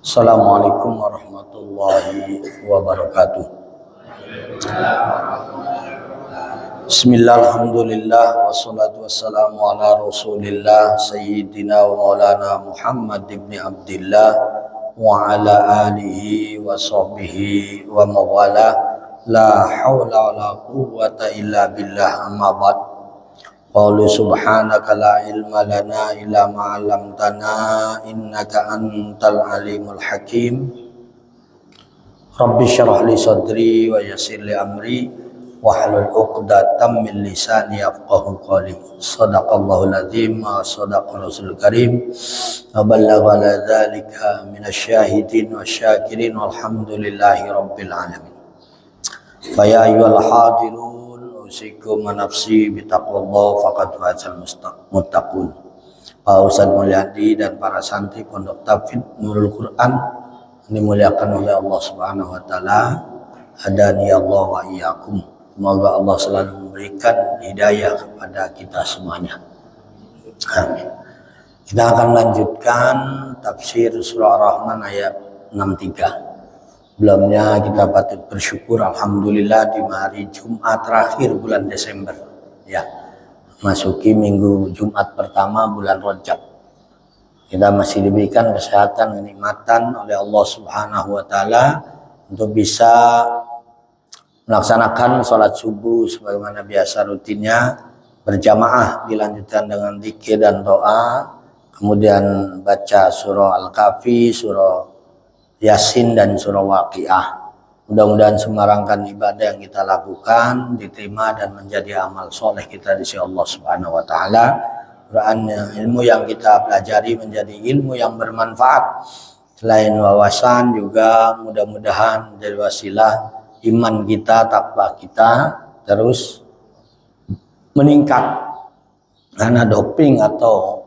Assalamualaikum warahmatullahi wabarakatuh. Bismillah, alhamdulillah, wassalatu wassalamu ala rasulillah Sayyidina wa maulana Muhammad ibn Abdillah wa ala alihi wa sahbihi wa mawala. La hawla wa la quwwata illa billah, amma ba'd. Qalu subhanaka la ilma lana illa ma 'allamtana innaka antal alimul hakim. Rabbi syrah li sadri wa yassir li amri wahlul 'uqdatam min lisani yafqahu qawli. Shadaqallahul azim wa shadaqa rasulul karim wa ballaghana dzalika minasy syahidin wasyakirin walhamdulillahi rabbil alamin. Fa ya ayyuhal hadirun usikum nafsi bitaqwallah faqad fazal muttaqun. Pak Ustadz Mulyadi dan para santri Pondok Tahfidz Nurul Quran dimuliakan oleh Allah Subhanahu wa taala. Hadani Allah wa iyyakum. Semoga Allah selalu memberikan hidayah kepada kita semuanya. Amin. Kita akan lanjutkan tafsir surah Ar-Rahman ayat 63. Sebelumnya kita patut bersyukur alhamdulillah di hari Jumat terakhir bulan Desember, ya, masuki minggu Jumat pertama bulan Rajab. Kita masih diberikan kesehatan, kenikmatan oleh Allah Subhanahu wa taala untuk bisa melaksanakan sholat subuh sebagaimana biasa rutinnya, berjamaah dilanjutkan dengan zikir dan doa, kemudian baca surah Al-Kahfi, surah Yasin dan surah Waqiah. Mudah-mudahan semarangkan ibadah yang kita lakukan diterima dan menjadi amal soleh kita di sisi Allah Subhanahu wa taala. Ilmu yang kita pelajari menjadi ilmu yang bermanfaat. Selain wawasan juga mudah-mudahan menjadi wasilah iman kita, takwa kita terus meningkat. Karena doping atau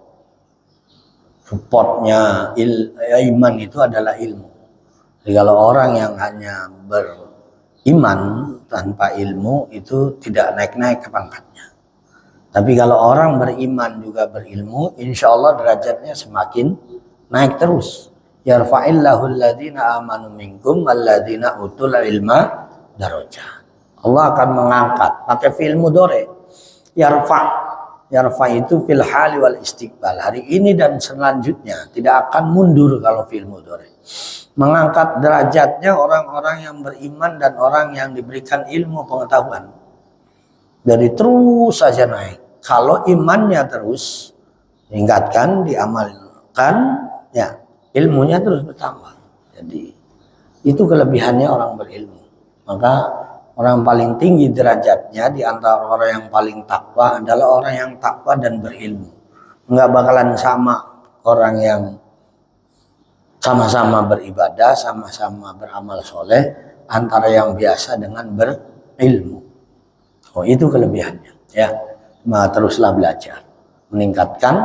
supportnya iman itu adalah ilmu. Jadi kalau orang yang hanya beriman tanpa ilmu itu tidak naik-naik ke pangkatnya. Tapi kalau orang beriman juga berilmu, insya Allah derajatnya semakin naik terus. Yarfa'illahu alladhina amanu minkum walladhina utul ilma darajat. Allah akan mengangkat pakai fi'il mudhari. Yarfa itu fil hali wal istiqbal, hari ini dan selanjutnya, tidak akan mundur kalau fi'il mudhari. Mengangkat derajatnya orang-orang yang beriman dan orang yang diberikan ilmu pengetahuan. Jadi terus saja naik. Kalau imannya terus ditingkatkan, diamalkan, ya ilmunya terus bertambah. Jadi itu kelebihannya orang berilmu. Maka orang paling tinggi derajatnya di antara orang yang paling takwa adalah orang yang takwa dan berilmu. Enggak bakalan sama orang yang sama-sama beribadah, sama-sama beramal soleh, antara yang biasa dengan berilmu. Oh, itu kelebihannya. Ya, teruslah belajar, meningkatkan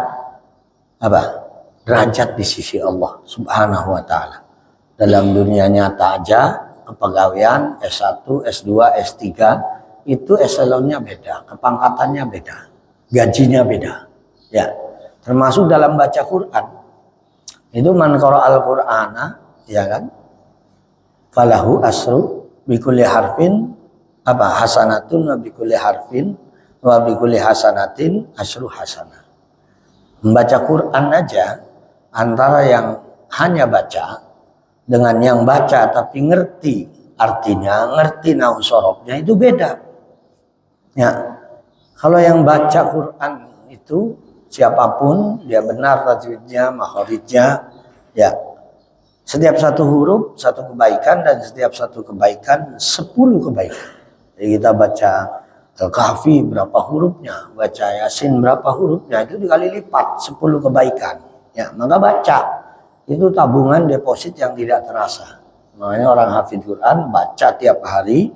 derajat di sisi Allah Subhanahu wa taala. Dalam dunia nyata aja, kepegawaian S1, S2, S3 itu eselonnya beda, kepangkatannya beda, gajinya beda. Ya, termasuk dalam baca Quran. Itu man qara al-Qur'ana, ya kan? Falahu asru bikulli harfin hasanatun wa bikulli harfin wa bikulli hasanatin asru hasanah. Membaca Quran aja antara yang hanya baca dengan yang baca tapi ngerti artinya, ngerti nahu sorobnya itu beda. Ya. Kalau yang baca Quran itu siapapun dia benar tajwidnya, makharijnya, ya. Setiap satu huruf satu kebaikan dan setiap satu kebaikan 10 kebaikan. Jadi kita baca Al-Kahfi berapa hurufnya, baca Yasin berapa hurufnya, itu dikali lipat 10 kebaikan. Ya, maka baca itu tabungan deposit yang tidak terasa. Makanya orang hafidz Quran baca tiap hari,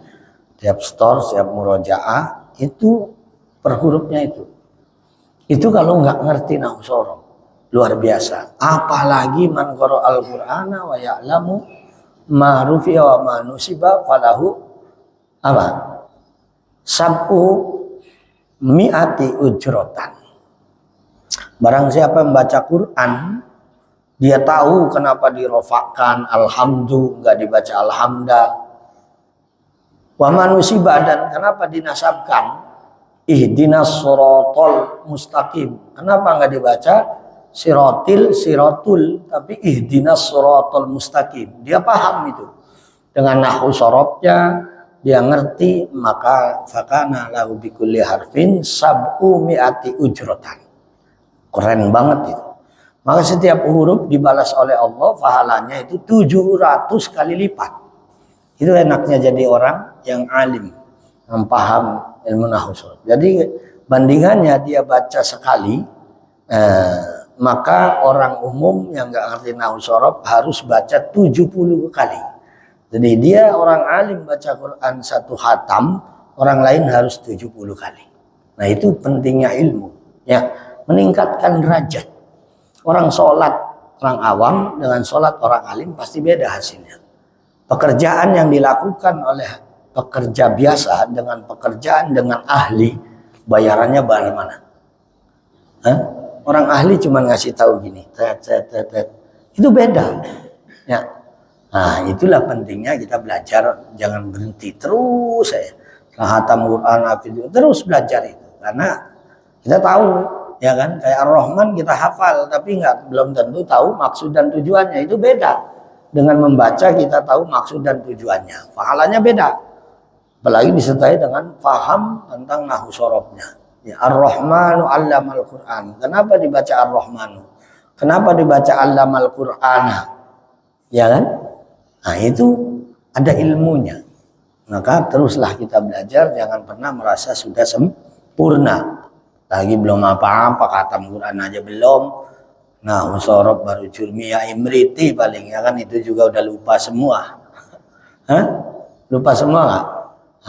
tiap store, tiap murojaah itu per hurufnya itu. Itu kalau nggak ngerti nahu sorof, luar biasa. Apalagi man qara al-Qur'ana wa ya'lamu ma rufi'a wa ma nusiba falahu sab'u mi'ati ujrotan. Barang siapa membaca Quran Dia tahu kenapa dirofakkan alhamdu, nggak dibaca alhamda. Wa manusibah, dan kenapa dinasabkan ihdinas siratal mustaqim. Kenapa nggak dibaca siratul, tapi ihdinas siratal mustaqim. Dia paham itu. Dengan nahwu sorobnya, dia ngerti, maka fakana lahu bikulli harfin sab'u mi'ati ujrotan. Keren banget itu. Maka setiap huruf dibalas oleh Allah, pahalanya itu 700 kali lipat. Itu enaknya jadi orang yang alim, yang paham ilmu nahwu sorob. Jadi bandingannya dia baca sekali, maka orang umum yang nggak ngerti nahwu sorob harus baca 70 kali. Jadi dia orang alim baca Quran satu khatam, orang lain harus 70 kali. Nah itu pentingnya ilmu, ya, meningkatkan derajat. Orang sholat orang awam dengan sholat orang alim pasti beda hasilnya. Pekerjaan yang dilakukan oleh pekerja biasa dengan pekerjaan dengan ahli, bayarannya bagaimana? Orang ahli cuma ngasih tahu gini, itu beda. Ya. Nah itulah pentingnya kita belajar, jangan berhenti terus saya. Khatam Quran terus belajar itu, karena kita tahu. Ya kan, kayak Ar-Rahman kita hafal tapi belum tentu tahu maksud dan tujuannya. Itu beda dengan membaca kita tahu maksud dan tujuannya, pahalanya beda, apalagi disertai dengan paham tentang nahwu sorobnya. Ya, Ar-Rahmanu 'allamal Qur'an. Kenapa dibaca Ar-Rahmanu? Kenapa dibaca 'allamal Qur'ana? Ya kan, nah itu ada ilmunya. Maka teruslah kita belajar, jangan pernah merasa sudah sempurna. Lagi belum apa-apa, khatam Quran aja belum. Nah, musorob baru jurmi ya imriti paling, ya kan, itu juga udah lupa semua. Hah? Lupa semua nggak?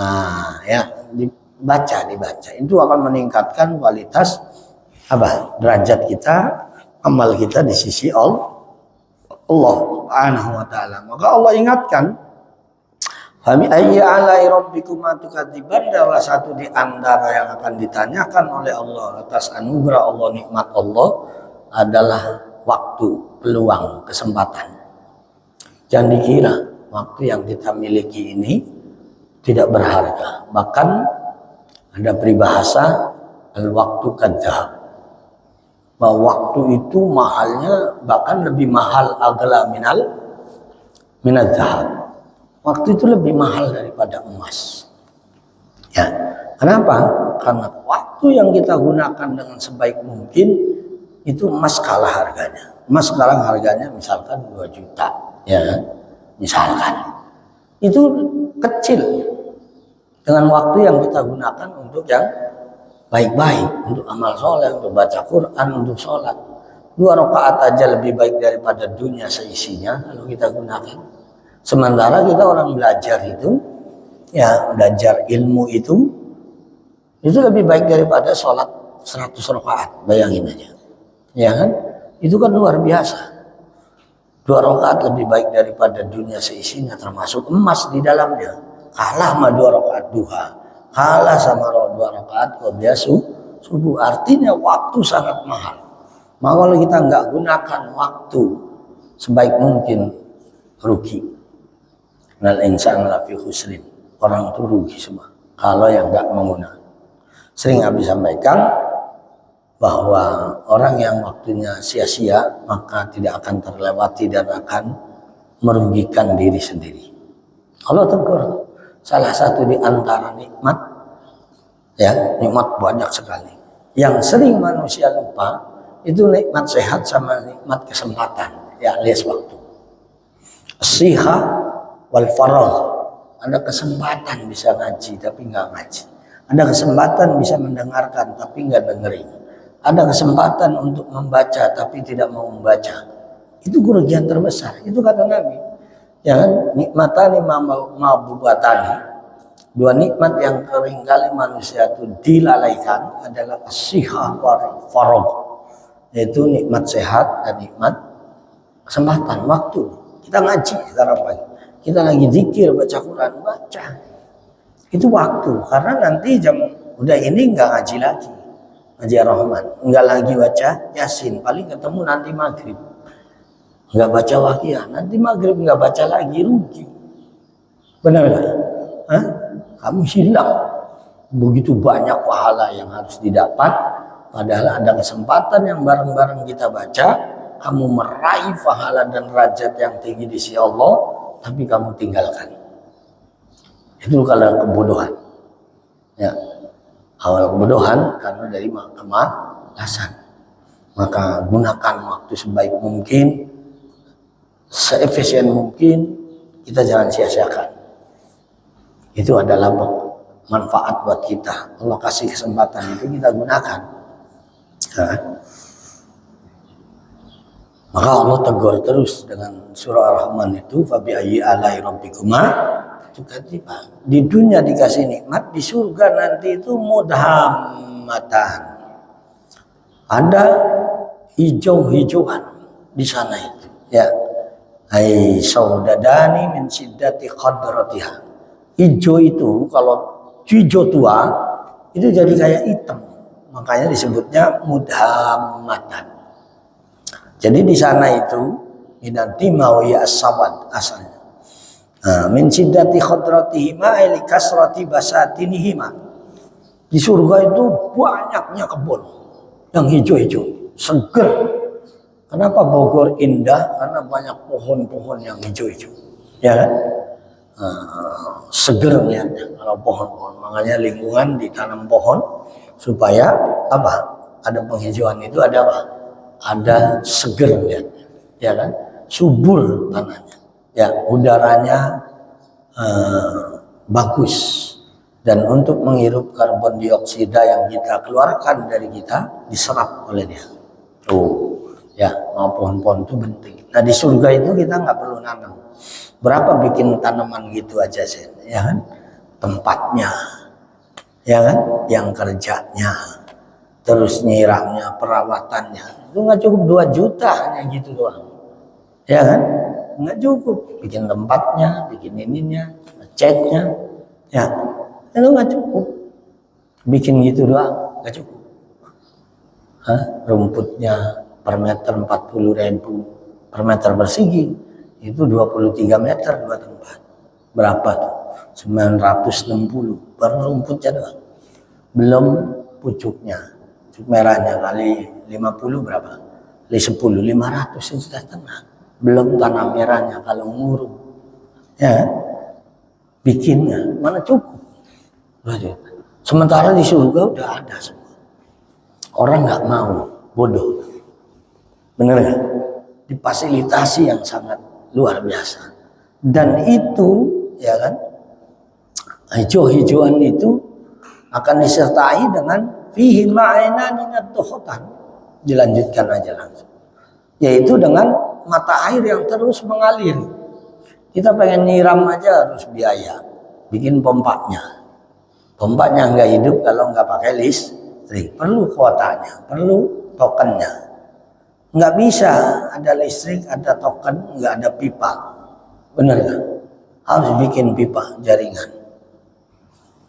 Nah, ya dibaca. Itu akan meningkatkan kualitas apa? Derajat kita, amal kita di sisi Allah Subhanahu wa taala. Maka Allah ingatkan, Fami ayyi alai rabbikuma tukadziban, adalah satu di antara yang akan ditanyakan oleh Allah atas anugerah Allah, nikmat Allah adalah waktu, peluang, kesempatan. Jangan dikira waktu yang kita miliki ini tidak berharga. Bahkan ada peribahasa al-waktu kadzab, bahwa waktu itu mahalnya bahkan lebih mahal agla minal zahab. Waktu itu lebih mahal daripada emas. Ya, kenapa? Karena waktu yang kita gunakan dengan sebaik mungkin itu emas kalah harganya. Emas sekarang harganya misalkan 2 juta, ya kan? Misalkan. Itu kecil dengan waktu yang kita gunakan untuk yang baik-baik, untuk amal soleh, untuk baca Quran, untuk sholat. 2 rakaat aja lebih baik daripada dunia seisinya kalau kita gunakan. Sementara kita orang belajar itu, ya belajar ilmu itu lebih baik daripada sholat 100 rakaat, bayangin aja. Ya kan? Itu kan luar biasa. 2 rakaat lebih baik daripada dunia seisinya, termasuk emas di dalamnya. Kalah sama 2 rakaat duha, kalah sama 2 rakaat qobliyah subuh. Artinya waktu sangat mahal. Maka kalau kita nggak gunakan waktu sebaik mungkin, rugi. Nal insan lafi khusrin, orang itu rugi semua kalau yang nggak menggunakan. Sering Abi sampaikan bahwa orang yang waktunya sia-sia maka tidak akan terlewati dan akan merugikan diri sendiri. Allah tegur, salah satu di antara nikmat, ya nikmat banyak sekali yang sering manusia lupa, itu nikmat sehat sama nikmat kesempatan, ya alias waktu. Siha wal faragh, ada kesempatan bisa ngaji tapi nggak ngaji, ada kesempatan bisa mendengarkan tapi nggak dengerin, ada kesempatan untuk membaca tapi tidak mau membaca. Itu kerugian terbesar. Itu kata Nabi, ya kan, nikmatani ma'bubatani, 2 nikmat yang seringkali manusia itu dilalaikan adalah as-siha wal faragh, yaitu nikmat sehat dan nikmat kesempatan waktu. Kita ngaji sekarang pagi, kita lagi zikir, baca Quran, baca. Itu waktu, karena nanti jam udah ini nggak ngaji lagi, ngaji Ar-Rahman, nggak lagi baca Yasin, paling ketemu nanti maghrib. nggak baca waqiah, nanti maghrib nggak baca lagi, rugi. Benar nggak? Hah? Kamu hilang begitu banyak pahala yang harus didapat, padahal ada kesempatan yang bareng-bareng kita baca, kamu meraih pahala dan derajat yang tinggi di sisi Allah, tapi kamu tinggalkan. Itu kalau kebodohan. Ya, awal kebodohan karena dari kemalasan. Maka gunakan waktu sebaik mungkin, seefisien mungkin, kita jangan sia-siakan. Itu adalah manfaat buat kita. Allah kasih kesempatan itu kita gunakan. Nah, maka Allah tegur terus dengan surah Ar-Rahman itu, fabi ayyi alai rabbikuma tukadziban. Di dunia dikasih nikmat, di surga nanti itu mudhammatan. Ada hijau-hijauan di sana itu. Ya, ai saudadani min siddati qadratiha. Hijau itu kalau hijau tua itu jadi kayak hitam, makanya disebutnya mudhammatan. Jadi di sana itu minati mawi as-sawad asalnya. Min siddati khadratihima ili kasrati basatinihima. Di surga itu banyaknya kebun yang hijau-hijau, seger. Kenapa Bogor indah? Karena banyak pohon-pohon yang hijau-hijau. Ya kan? Seger lihatnya kalau pohon-pohon. Makanya lingkungan ditanam pohon supaya apa? Ada penghijauan itu ada apa? Ada seger lihatnya. Ya kan? Subur tanahnya. Ya, udaranya bagus. Dan untuk menghirup karbon dioksida yang kita keluarkan dari kita diserap oleh dia. Ya, pohon-pohon itu penting. Nah di surga itu kita nggak perlu nanam. Berapa bikin tanaman gitu aja sih, ya kan? Tempatnya, ya kan? Yang kerjanya, terus nyiramnya, perawatannya, itu nggak cukup 2 juta hanya gitu doang, ya kan? Nggak cukup, bikin tempatnya, bikin ininya, catnya, ya, itu nggak cukup, bikin gitu doang, nggak cukup. Rumputnya per meter 40.000 per meter persegi. Itu 23 meter 2 tempat. Berapa tuh? 960 per rumputnya doang. Belum pucuknya. Pucuk merahnya kali 50 berapa? Kali 10, 500 juta tanah. Belum tanah merahnya kalau nguruk. Ya. Bikinnya mana cukup. Sementara di surga udah ada semua. Orang nggak mau, bodoh. Bener nggak? Difasilitasi yang sangat luar biasa. Dan itu ya kan, hijau-hijauan itu akan disertai dengan fihi ma'ainani nadhatan. Dilanjutkan aja langsung. Yaitu dengan mata air yang terus mengalir. Kita pengen nyiram aja harus biaya. Bikin pompanya. Pompanya nggak hidup kalau nggak pakai listrik. Perlu kuotanya, perlu tokennya. Nggak bisa ada listrik, ada token, nggak ada pipa. Bener nggak? Harus bikin pipa jaringan.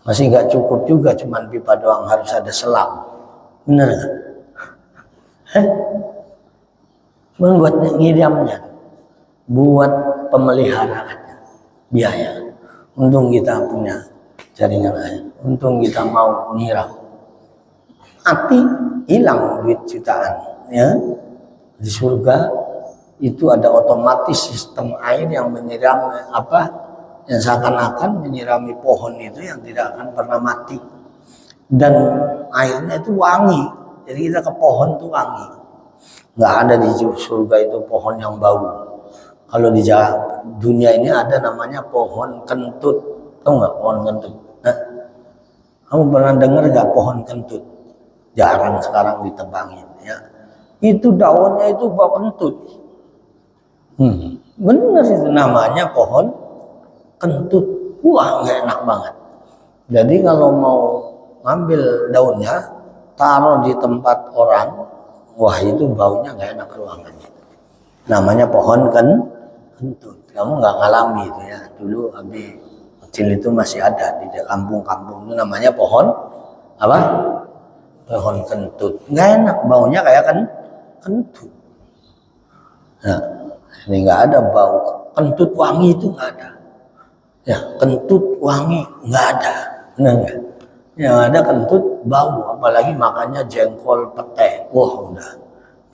Masih nggak cukup juga cuman pipa doang, harus ada selang. Bener nggak? Cuman buat ngirimnya, buat pemeliharaannya, biaya. Untung kita punya jaringan air. Untung kita mau nyiram. Mati hilang duit jutaan, ya. Di surga itu ada otomatis sistem air yang menyiram apa, yang seakan-akan menyirami pohon itu yang tidak akan pernah mati, dan airnya itu wangi. Jadi kita ke pohon itu wangi. Nggak ada di surga itu pohon yang bau. Kalau di dunia ini ada namanya pohon kentut. Tahu nggak pohon kentut? Nah, kamu pernah dengar nggak pohon kentut? Jarang sekarang ditebangin, ya. Itu daunnya itu bau kentut. Benar itu namanya pohon kentut. Wah, nggak enak banget. Jadi kalau mau ngambil daunnya, taruh di tempat orang, wah itu baunya nggak enak ruangan. Namanya pohon kentut. Kamu nggak ngalami itu ya. Dulu Abi kecil itu masih ada di kampung-kampung itu namanya pohon apa? Pohon kentut. Nggak enak, baunya kayak kentut. Nah, Ini nggak ada bau. Kentut wangi itu nggak ada. Ya, kentut wangi nggak ada. Benar nggak? Yang ada kentut bau, apalagi makannya jengkol pete. Wah, udah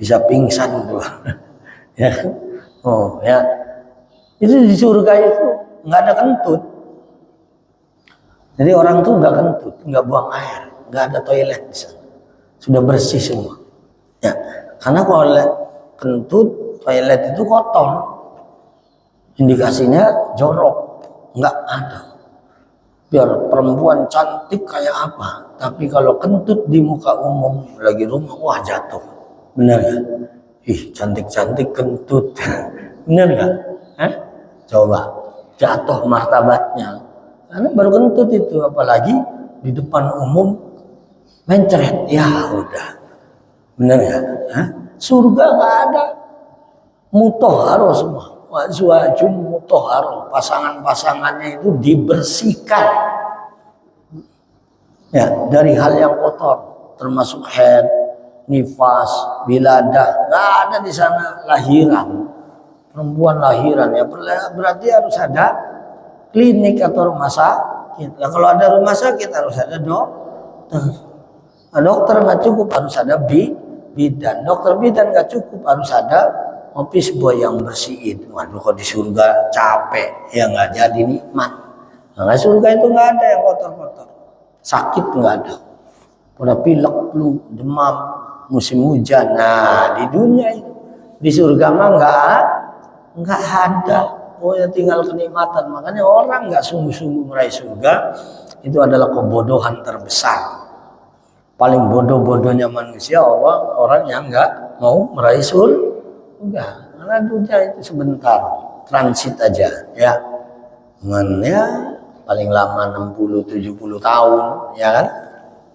bisa pingsan tuh. Ya. Oh, ya. Itu di surga itu nggak ada kentut. Jadi orang tuh nggak kentut, nggak buang air, nggak ada toilet di sana. Sudah bersih semua. Ya, karena kalau kentut toilet itu kotor, indikasinya jorok, nggak ada. Biar perempuan cantik kayak apa, tapi kalau kentut di muka umum lagi rumah, wah jatuh. Benar ya? Ih, cantik-cantik kentut. Benar nggak? Coba jatuh martabatnya. Karena baru kentut itu, apalagi di depan umum mencret, ya udah. Benar ya? Surga nggak ada, mutoharo semua. Wazwajum mutoharo, pasangan-pasangannya itu dibersihkan ya dari hal yang kotor, termasuk haid, nifas, wiladah. Nggak ada di sana lahiran, perempuan lahiran ya, berarti harus ada klinik atau rumah sakit. Nah, kalau ada rumah sakit harus ada dokter. Nah, dokter nggak cukup, harus ada bidan. Dokter bidan nggak cukup, harus ada office boy yang bersihin. Waduh, kok di surga capek ya, nggak jadi nikmat. Nah, surga itu nggak ada yang kotor-kotor, sakit nggak ada. Pada pilek, flu, demam, musim hujan. Nah, di dunia itu, di surga mah nggak ada. Pokoknya tinggal kenikmatan. Makanya orang nggak sungguh-sungguh meraih surga itu adalah kebodohan terbesar. Paling bodoh-bodohnya manusia orang yang nggak mau meraih surga. Karena dunia itu sebentar, transit aja ya. Ya paling lama 60-70 tahun ya kan.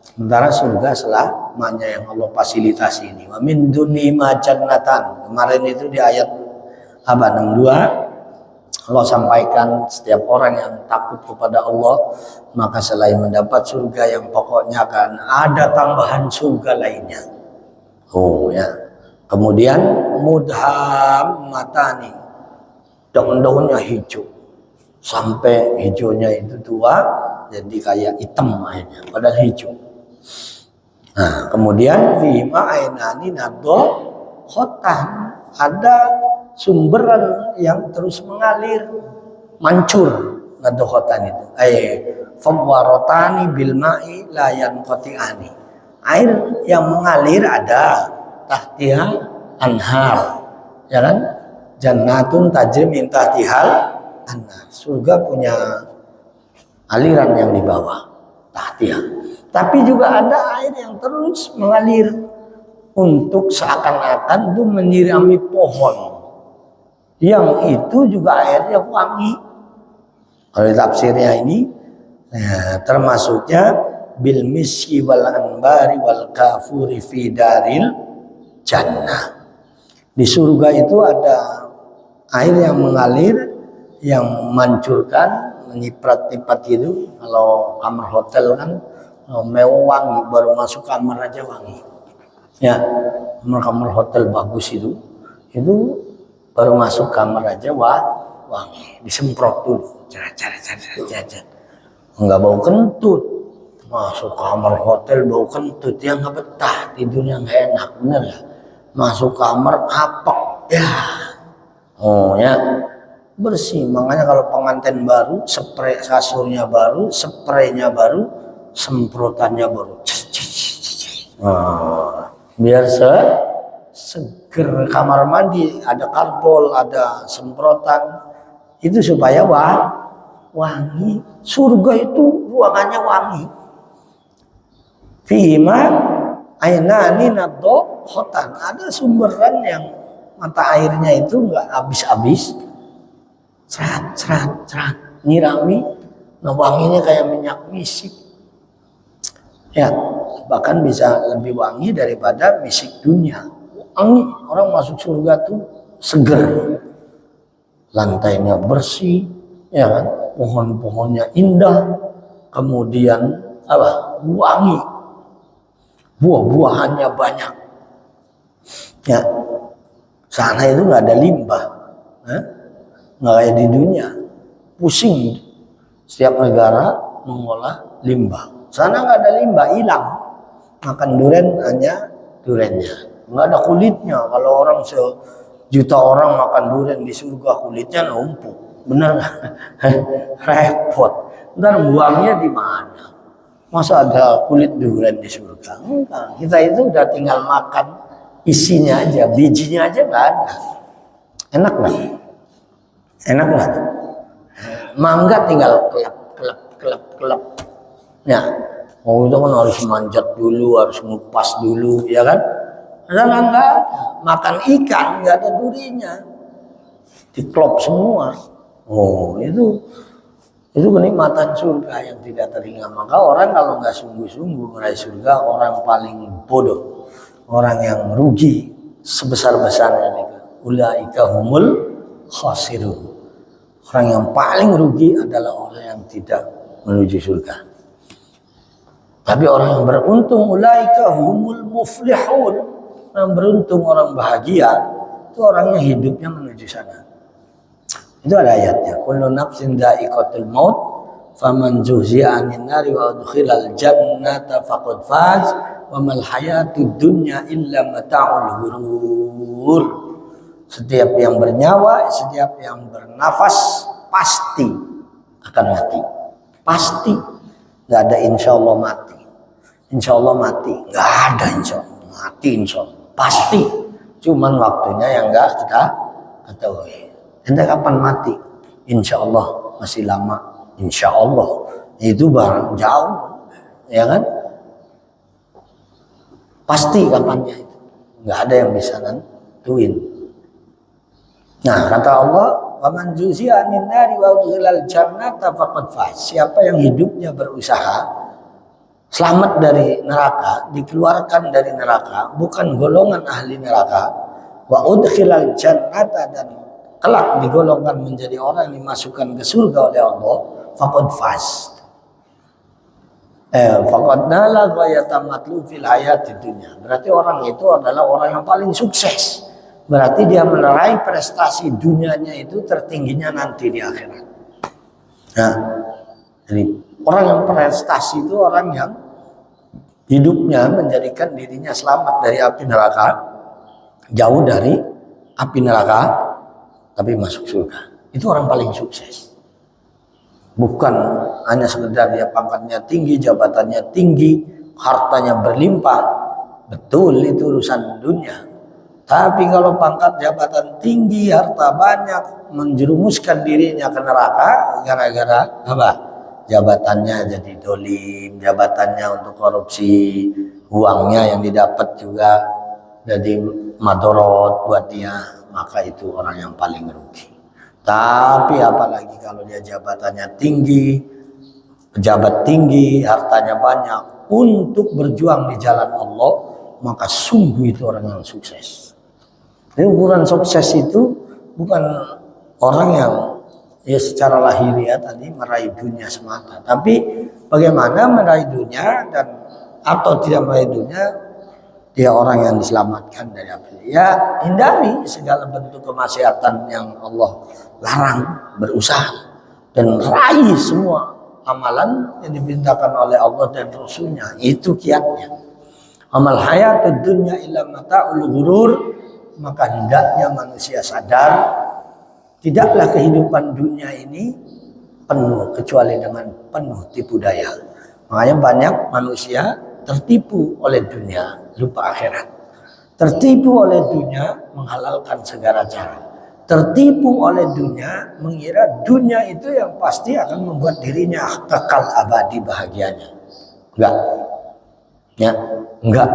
Sementara surga selamanya yang Allah fasilitasi ini. Wa min dunima jannatan. Kemarin itu di ayat 62 Allah sampaikan setiap orang yang takut kepada Allah, maka selain mendapat surga yang pokoknya kan ada tambahan surga lainnya. Oh ya. Kemudian mudhammatani, daun-daunnya hijau sampai hijaunya itu tua jadi kayak hitam akhirnya, padahal hijau. Nah, kemudian fima ainani nadokhotan, ada sumberan yang terus mengalir, mancur nadokhotan itu. Fawwarotani bilma'i layan koti'ani, air yang mengalir ada tahtiha anhar, ya kan? Jannatun tajri min tahtihal anhar. Surga punya aliran yang di bawah, tahtiha. Tapi juga ada air yang terus mengalir untuk seakan-akan itu menyirami pohon. Yang itu juga airnya wangi. Kalau tafsirnya ini, termasuknya bil miski wal anbari wal kafuri fi daril jannah. Di surga itu ada air yang mengalir, yang mancurkan, menyiprat-nyiprat itu. Kalau kamar hotel kan mewah wangi, baru masuk kamar aja wangi. Ya, kamar hotel bagus itu baru masuk kamar aja wangi, disemprot dulu, nggak bau kentut. Masuk kamar hotel bau kentut, ya nggak betah, tidurnya nggak enak, bener ya. Masuk kamar apek ya, oh ya bersih. Makanya kalau pengantin baru, spray kasurnya baru, spraynya baru, semprotannya baru, biar seger. Kamar mandi ada karbol, ada semprotan, itu supaya wangi. Surga itu ruangannya wangi. Fima ainani nadokhotan, ada sumberan yang mata airnya itu nggak habis-habis, cerat nyirami. Nah, wanginya kayak minyak misik ya, bahkan bisa lebih wangi daripada misik dunia. Wangi, orang masuk surga tuh seger, lantainya bersih ya kan, pohon-pohonnya indah, kemudian wangi, buah-buahannya banyak ya. Sana itu nggak ada limbah, Hah? Nggak kayak di dunia, pusing. Setiap negara mengolah limbah. Sana nggak ada limbah, hilang. Makan durian hanya duriannya, nggak ada kulitnya. Kalau orang sejuta orang makan durian di surga, kulitnya numpuk, bener nggak? Repot. Ntar buangnya di mana? Masa ada kulit durian di surga? Enggak. Kita itu udah tinggal makan isinya aja, bijinya aja nggak ada. Enak nggak? Enak nggak? Mangga tinggal kelap. Ya, oh itu kan harus manjat dulu, harus ngupas dulu, ya kan? Karena nggak ada. Makan ikan nggak ada durinya, diklop semua. Oh itu kenikmatan surga yang tidak teringat. Maka orang kalau nggak sungguh-sungguh meraih surga, orang paling bodoh, orang yang rugi sebesar-besarnya. Ulaika humul khasirun. Orang yang paling rugi adalah orang yang tidak menuju surga. Tapi orang yang beruntung, ulaika humul muflihun. Orang beruntung, orang bahagia, itu orang yang hidupnya menuju sana. Itu ada ayatnya. Kullu nafsin dha'iqatul maut, faman zuhziya 'anil nari wa udkhilal jannata faqad faz, wa mal hayatud dunya illa mata'ul ghurur. Setiap yang bernyawa, setiap yang bernafas pasti akan mati. Pasti. Nggak ada insya Allah mati. Insya Allah mati. Nggak ada insya Allah mati. Insya Allah. Pasti. Cuman waktunya yang nggak kita ketahui. Entah kapan mati. Insya Allah masih lama. Insya Allah. Itu barang jauh. Ya kan? Pasti kapannya itu. Nggak ada yang bisa nentuin. Nah, kata Allah, "Waman zuziya 'anil nari wa udkhilal jannata faqad faz." Siapa yang hidupnya berusaha selamat dari neraka, dikeluarkan dari neraka, bukan golongan ahli neraka, wa udkhilal jannata, dan kelak digolongkan menjadi orang yang dimasukkan ke surga oleh Allah, faqad faz. Faqad nala ghayata matlufil hayatid dunya. Berarti orang itu adalah orang yang paling sukses. Berarti dia meraih prestasi dunianya itu tertingginya nanti di akhirat. Nah, jadi orang yang prestasi itu orang yang hidupnya menjadikan dirinya selamat dari api neraka, jauh dari api neraka, tapi masuk surga. Itu orang paling sukses. Bukan hanya sekedar dia pangkatnya tinggi, jabatannya tinggi, hartanya berlimpah. Betul, itu urusan dunia. Tapi kalau pangkat jabatan tinggi, harta banyak, menjerumuskan dirinya ke neraka gara-gara apa? Jabatannya jadi dolim, jabatannya untuk korupsi, uangnya yang didapat juga jadi madorot buat dia, maka itu orang yang paling rugi. Tapi apalagi kalau dia jabatannya tinggi, pejabat tinggi, hartanya banyak, untuk berjuang di jalan Allah, maka sungguh itu orang yang sukses. Jadi ukuran sukses itu bukan orang yang ya secara lahiriah tadi meraih dunia semata, tapi bagaimana meraih dunia dan atau tidak meraih dunia, dia orang yang diselamatkan dari api. Ya hindari segala bentuk kemaksiatan yang Allah larang, berusaha dan raih semua amalan yang diperintahkan oleh Allah dan Rasulnya. Itu kiatnya. Amal hayatud dunya illa mata'ul ghurur. Maka hendaknya manusia sadar tidaklah kehidupan dunia ini penuh kecuali dengan penuh tipu daya. Makanya banyak manusia tertipu oleh dunia, lupa akhirat. Tertipu oleh dunia, menghalalkan segala cara. Tertipu oleh dunia, mengira dunia itu yang pasti akan membuat dirinya kekal abadi bahagianya. Enggak. Ya, enggak.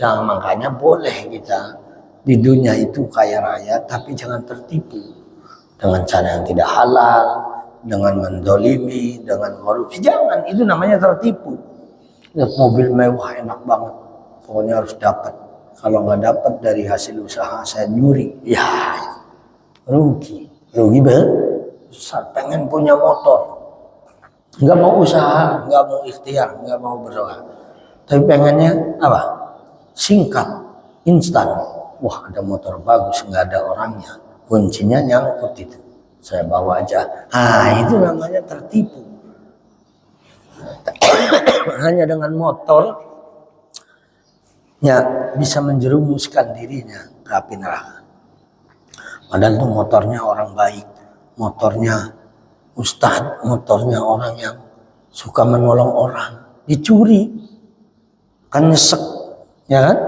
Makanya boleh kita di dunia itu kaya raya, tapi jangan tertipu dengan cara yang tidak halal, dengan mendolimi, dengan korupsi. Jangan, itu namanya tertipu. Lihat mobil mewah enak banget, pokoknya harus dapat. Kalau nggak dapat dari hasil usaha saya nyuri, ya rugi besar. Pengen punya motor, nggak mau usaha, nggak mau ikhtiar, nggak mau berdoa, tapi pengennya apa? Singkat, instan. Wah, ada motor bagus, nggak ada orangnya. kuncinya nyangkut itu. Saya bawa aja. Itu namanya tertipu. Hanya dengan motor ya bisa menjerumuskan dirinya ke api neraka. Padahal itu motornya orang baik, motornya ustadz, motornya orang yang suka menolong orang, dicuri, kan nyesek, ya kan?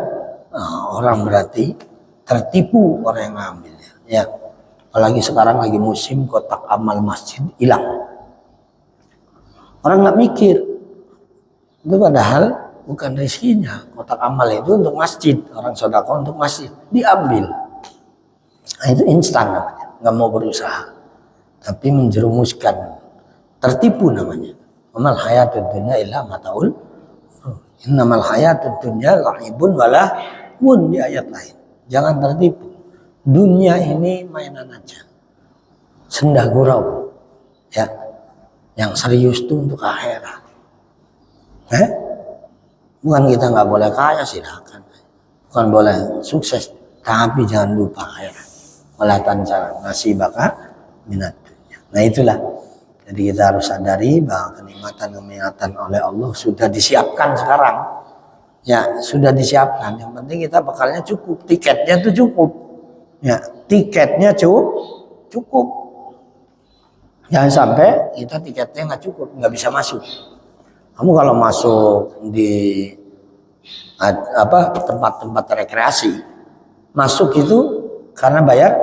Orang berarti tertipu orang yang ngambilnya. Ya, apalagi sekarang lagi musim kotak amal masjid hilang, orang nggak mikir, itu padahal bukan rezekinya. Kotak amal itu untuk masjid, orang sedekah untuk masjid, diambil. Itu instan namanya, nggak mau berusaha, tapi menjerumuskan, tertipu namanya. Amal hayatud dunya illa mataul. Innamal hayatud dunya la'ibun walahun, di ayat lain. Jangan tertipu. Dunia ini mainan aja, senda gurau. Ya, yang serius itu untuk akhirat. Bukan kita nggak boleh kaya, silakan. Bukan boleh sukses, tapi jangan lupa akhirat. Wala tansa nasibaka minad dunya. Nah itulah. Jadi kita harus sadari bahwa kenikmatan oleh Allah sudah disiapkan sekarang. Ya, sudah disiapkan. Yang penting kita bekalnya cukup, tiketnya tuh cukup. Ya, tiketnya cukup. Jangan sampai kita tiketnya nggak cukup, nggak bisa masuk. Kamu kalau masuk di tempat-tempat rekreasi, masuk itu karena bayar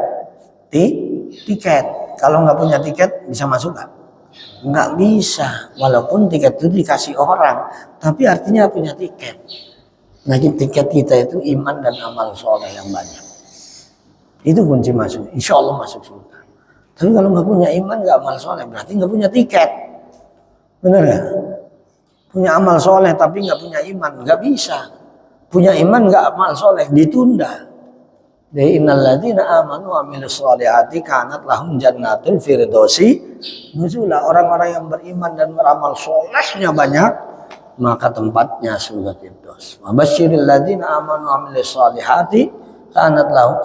tiket. Kalau nggak punya tiket bisa masuk nggak? Nggak bisa. Walaupun tiket itu dikasih orang, tapi artinya punya tiket. Nah, tiket kita itu iman dan amal soleh yang banyak. Itu kunci masuk. Insya Allah masuk surga. Tapi kalau nggak punya iman, nggak amal soleh, berarti nggak punya tiket. Benar nggak? Punya amal soleh tapi nggak punya iman, nggak bisa. Punya iman nggak amal soleh, ditunda. Innal ladzina amanu wa amilus solihati kanat lahum jannatul firdausi nuzula. Orang-orang yang beriman dan beramal solehnya banyak, maka tempatnya surga firdaus. Wa basyiril ladzina amanu wa amilus solihati kanat lahum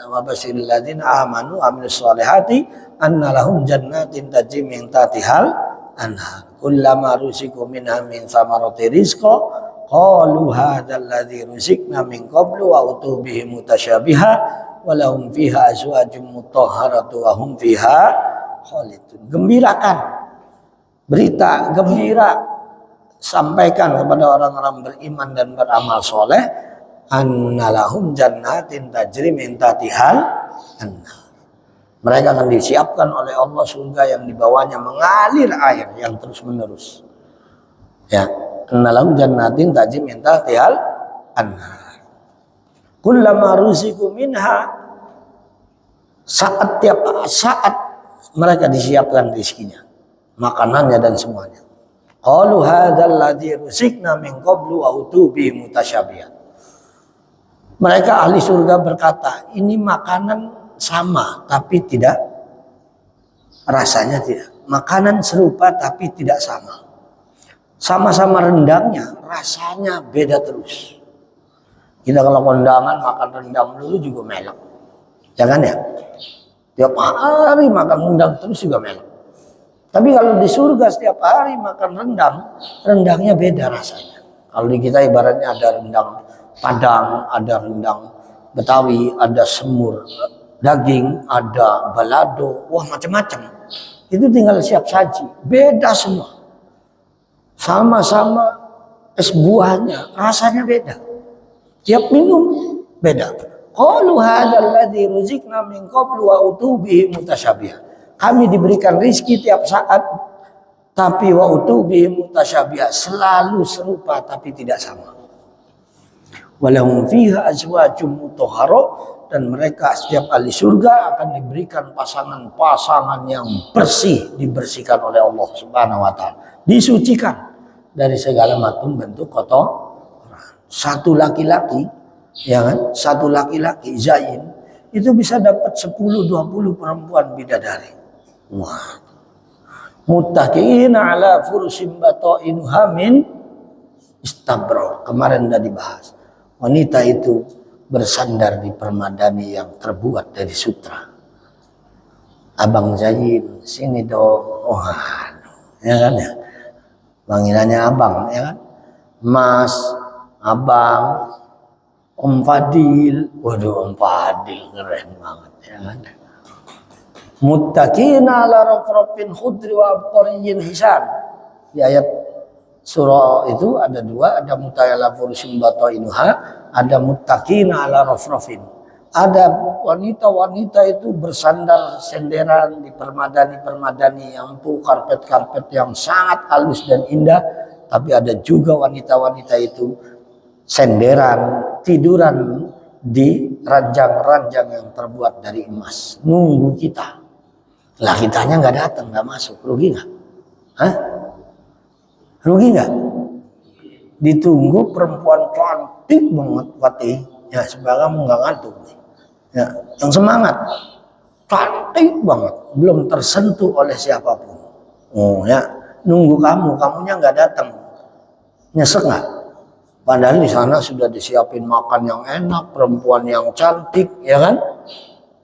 wa basyiril ladzina amanu wa amilus solihati anna lahum jannatin tajri min tahtihal anhar. Kullama ruziqu minha min thamarati rizqa qalu hadzal ladzi ruziqna min qablu wa utu bihi mutasyabiha wa lahum fiha azwajum mutahharatu wa hum fiha khalidun. Gembirakan, berita gembira sampaikan kepada orang-orang beriman dan beramal soleh, annalahum jannatin tajri min tahtihal anhar. Mereka akan disiapkan oleh Allah surga yang di bawahnya mengalir air yang terus menerus. Ya, annalahum jannatin tajri min tahtihal anhar. Kullama ruziqu minha, tiap saat mereka disiapkan rezekinya, makanannya dan semuanya. Qalu hadzal ladzi ruziqna min qablu wa utubi mutasyabihan. Mereka ahli surga berkata, ini makanan sama tapi tidak, rasanya tidak. Makanan serupa tapi tidak sama. Sama-sama rendangnya, rasanya beda terus. Kita kalau kondangan makan rendang dulu juga melek, ya kan ya? Tiap hari makan rendang terus juga melek. Tapi kalau di surga setiap hari makan rendang, rendangnya beda rasanya. Kalau di kita ibaratnya ada rendang Padang, ada rendang Betawi, ada semur daging, ada balado, wah macam-macam. Itu tinggal siap saji, beda semua. Sama-sama es buahnya, rasanya beda. Tiap minum beda. Qalu hadzal ladzi ruziqna min qablu wa utubihi mutasyabiha. Kami diberikan rizki tiap saat, tapi wa utubihi mutasyabiha, selalu serupa tapi tidak sama. Walahum fiha azwajum mutahhara, dan mereka setiap ahli surga akan diberikan pasangan-pasangan yang bersih, dibersihkan oleh Allah Subhanahu wa taala, disucikan dari segala macam bentuk kotor. Satu laki-laki, ya kan? Satu laki-laki zain itu bisa dapat 10-20 perempuan bidadari. Wah. Muttaqiina ala furushin batainuha min istabra. Kemarin udah dibahas. Wanita itu bersandar di permadani yang terbuat dari sutra. Abang Zain, sini dong. Oh, ya kan ya. Panggilannya abang, ya kan. Mas, abang, Om Fadil. Waduh, Om Fadil keren banget, ya kan. Muttaqina ala rafrafin khudri wa abqariyyin hisan. Di ayat surah itu ada dua, ada mutayala furusim batainuha, ada muttaqina ala rafrafin. Ada wanita-wanita itu bersandar senderan di permadani-permadani yang empuk, karpet-karpet yang sangat halus dan indah. Tapi ada juga wanita-wanita itu senderan, tiduran di ranjang-ranjang yang terbuat dari emas. Nunggu kita. Lah kitanya nggak datang, nggak masuk. Rugi nggak? Hah? Rugi nggak? Ditunggu perempuan cantik banget, Fatih. Ya, sebagai nggak ngantuk. Ya, yang semangat, cantik banget, belum tersentuh oleh siapapun. Oh ya, nunggu kamunya nggak datang, nyesek nggak? Padahal di sana sudah disiapin makan yang enak, perempuan yang cantik, ya kan?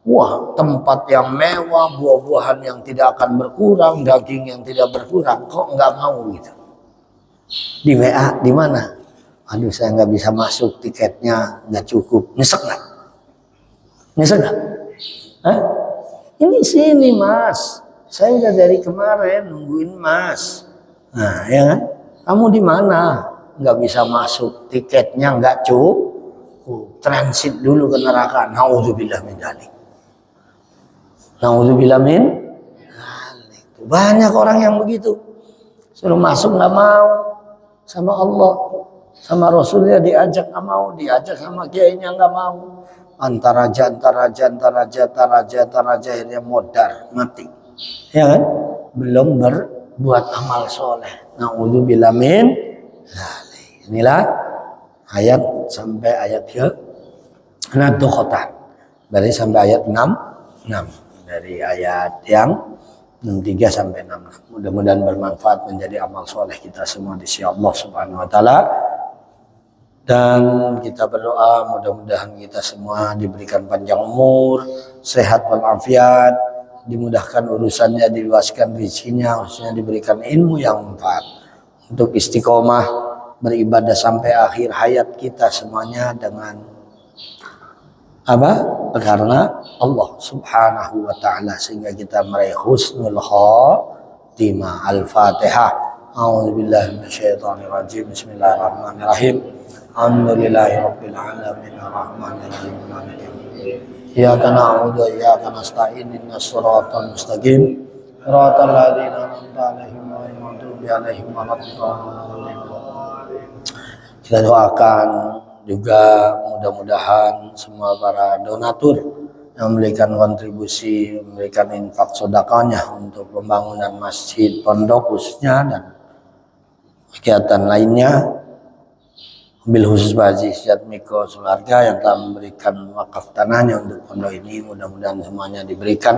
Wah, tempat yang mewah, buah-buahan yang tidak akan berkurang, daging yang tidak berkurang, kok nggak mau gitu? Di WA, di mana? Aduh, saya nggak bisa masuk, tiketnya nggak cukup, nyesek nggak? Nyesek nggak? Hah? Ini sini Mas, saya udah dari kemarin nungguin Mas. Nah, ya kan? Kamu di mana? Nggak bisa masuk, tiketnya nggak cukup, transit dulu ke neraka. Nauzubillah min dzalik. Nauzubillah min dzalik. Banyak orang yang begitu, suruh masuk nggak mau, sama Allah, sama Rasulnya diajak nggak mau, diajak sama kiainya nggak mau. Antar raja, akhirnya modar, mati. Ya kan? Belum berbuat amal soleh. Na'udzubillah min dzalik. Inilah ayat sampai ayat ke Nadukhotan. Dari sampai ayat 6. Dari ayat yang 63 sampai 6. Mudah-mudahan bermanfaat menjadi amal soleh kita semua di sisi Allah Subhanahu wa taala. Dan kita berdoa mudah-mudahan kita semua diberikan panjang umur, sehat walafiat, dimudahkan urusannya, diluaskan rezekinya, khususnya diberikan ilmu yang manfaat untuk istiqomah beribadah sampai akhir hayat kita semuanya dengan apa? Karena Allah Subhanahu wa taala, sehingga kita meraih husnul khatimah. Al-Fatihah. A'udzubillahi minasyaitonir rajim. Bismillahirrahmanirrahim. Alhamdulillahirabbil alamin arrahmanir rahim maliki yaumiddin. Iyyaka na'budu wa iyyaka nasta'in ihdinas siratal mustaqim. Shiratal ladzina an'amta 'alaihim ghairil maghdubi 'alaihim waladdallin. Kita doakan juga mudah-mudahan semua para donatur yang memberikan kontribusi, memberikan infak sedekahnya untuk pembangunan masjid, pondok khususnya dan kegiatan lainnya. Bil khusus Pak Haji Isyad Miko Sularga yang telah memberikan wakaf tanahnya untuk pondok ini, mudah-mudahan semuanya diberikan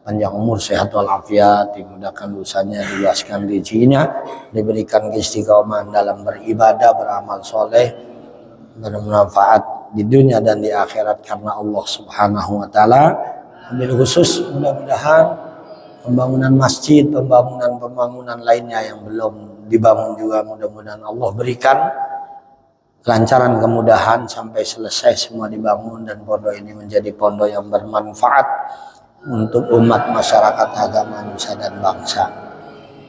panjang umur, sehat walafiat, dimudahkan dosanya, diluaskan rezekinya, diberikan keistiqomahan dalam beribadah, beramal soleh, bermanfaat di dunia dan di akhirat karena Allah Subhanahu wa taala. Bil khusus mudah-mudahan pembangunan masjid, pembangunan lainnya yang belum dibangun juga mudah-mudahan Allah berikan kelancaran, kemudahan sampai selesai semua dibangun dan pondok ini menjadi pondok yang bermanfaat untuk umat, masyarakat, agama, nusa dan bangsa.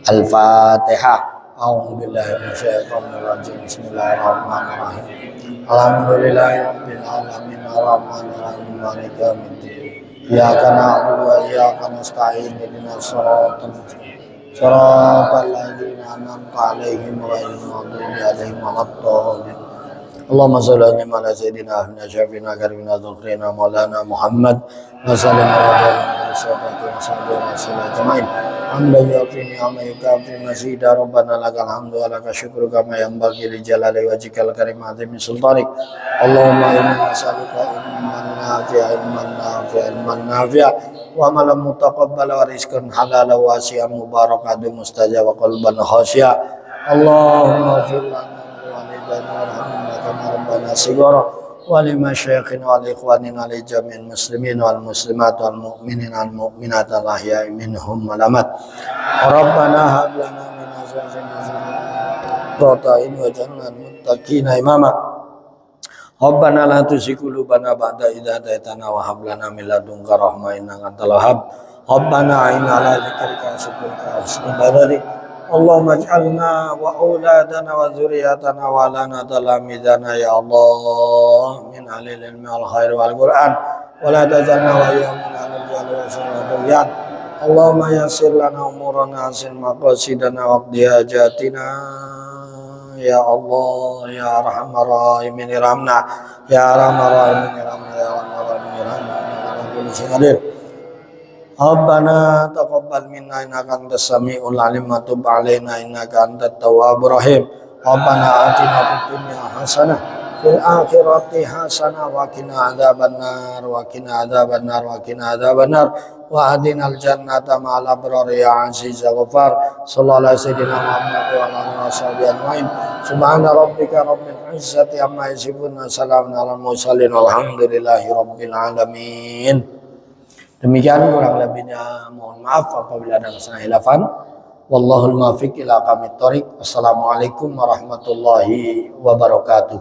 Al-Fatihah. A'udzubillahi minasyaitonir rajim. Bismillahirrahmanirrahim. Alhamdulillahirabbil alamin arrahmanir rahim maliki yaumiddin. Iyyaka na'budu wa iyyaka nasta'in ihdinas siratal mustaqim. Shiratal ladzina an'amta 'alaihim ghairil maghdubi 'alaihim waladdallin. Allahumma shalli ala sayyidina Ahmad Syafi'ina karimina dzukhrina maulana Muhammad wa sallim ala sayyidina Hamdan yafini amma yukafi masjida Rabbana lakal hamdu wa laka syukru kama yanbaghi li jalali wajhikal karim azimi sultanik. Allahumma inna nas'aluka ilman nafi'a wa amalan mutaqabbala wa rizqan halala wa wasi'an mubarakan mustajab wa qalban khashi'a. Allahumma fir lana wa walidayna warhamna kama rabbana shighara ولمشايخنا ولإخواننا لجميع المسلمين والمسلمات والمؤمنين والمؤمنات الأحياء منهم والأموات ربنا هب لنا من أزواجنا قرة أعين واجعلنا للمتقين إماما ربنا لا تزغ قلوبنا بعد إذ هديتنا وهب لنا من لدنك رحمة إنك أنت الوهاب ربنا أعنا على ذكرك وشكرك وحسن عبادتك اللهم اجعلنا وأولادنا وذرياتنا ولنا تلاميذنا يا الله من أهل العلم والخير والقرآن ولا تجعلنا وإياهم من أهل الجهل والشر والطغيان اللهم يسر لنا أمورنا حسن مقاصدنا واقض حاجاتنا يا الله يا أرحم الراحمين ارحمنا يا أرحم الراحمين ارحمنا يا أرحم الراحمين ارحمنا إنك على كل شيء قدير ربنا تقبل منا إنك أنت السميع العليم وتب علينا إنك أنت التواب الرحيم ربنا آتنا في الدنيا حسنة في الآخرة حسنة وقنا عذاب النار وقنا عذاب النار وقنا عذاب النار وأهدنا الجنة مع الأبرار يا عزيز غفار صلى الله على سيدنا محمد وعلى آله وصحبه أجمعين سبحان ربك رب العزة عما يصفون وسلام على المرسلين والحمد لله رب العالمين. Demikian kurang lebihnya mohon maaf apabila ada kesalahan khilafan. Wallahul muwaffiq ila aqwamit thoriq. Wassalamualaikum warahmatullahi wabarakatuh.